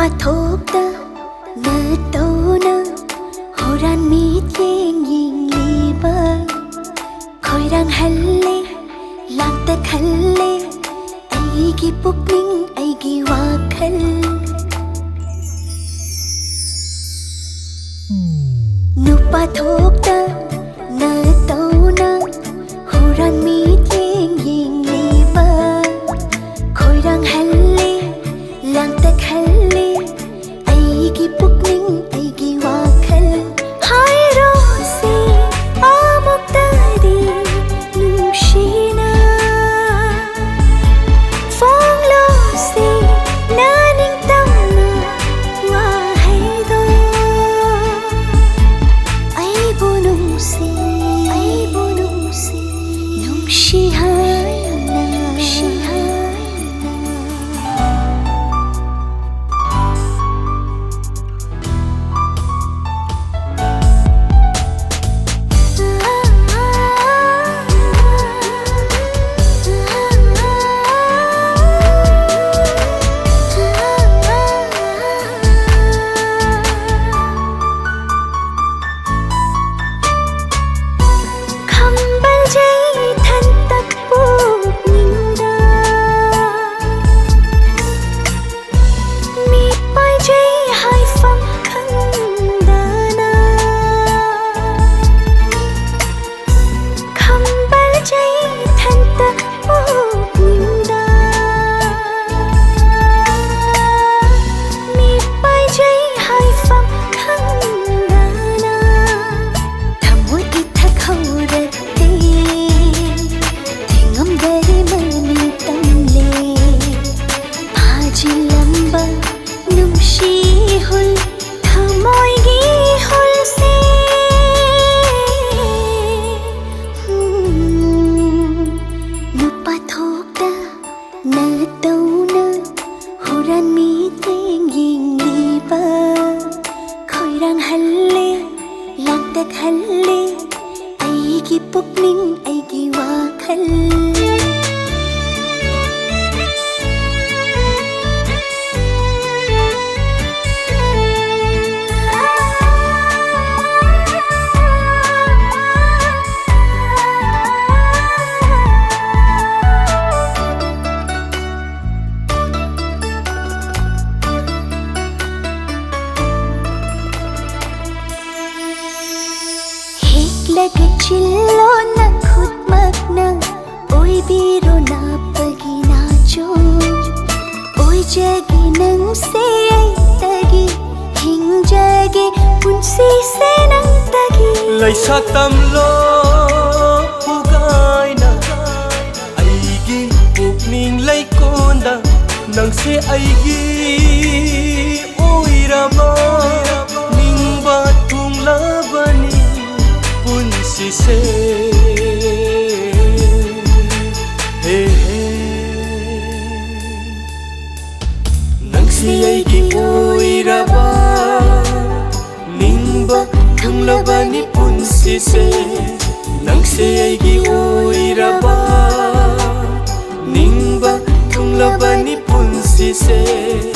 puthokda na tona horan mit yeng ying liba khoirang halle lakta khalle aigi pukning aigi wakhal nu puthokda na tona horan mit yeng ying liba khoirang halle lakta khalle aigi pukning aigi wakhal hai rose amuktadi nushina fonglo se naning tamna wahaido aibu nungsi nushihana khalle aigi pukning aigi wakhal lagi chillo na khud magna oi biro na pagi nacho oi jagi nang se ai tagi hing jagi punsi se nang tagi lai sa tam lo pugai na aigi pukning lai konda nang se aigi oi rama ning ba tung labani punsi se nang si aigi oiraba ningba thunglabani punsi se nang si aigi oiraba ningba thunglabani punsi se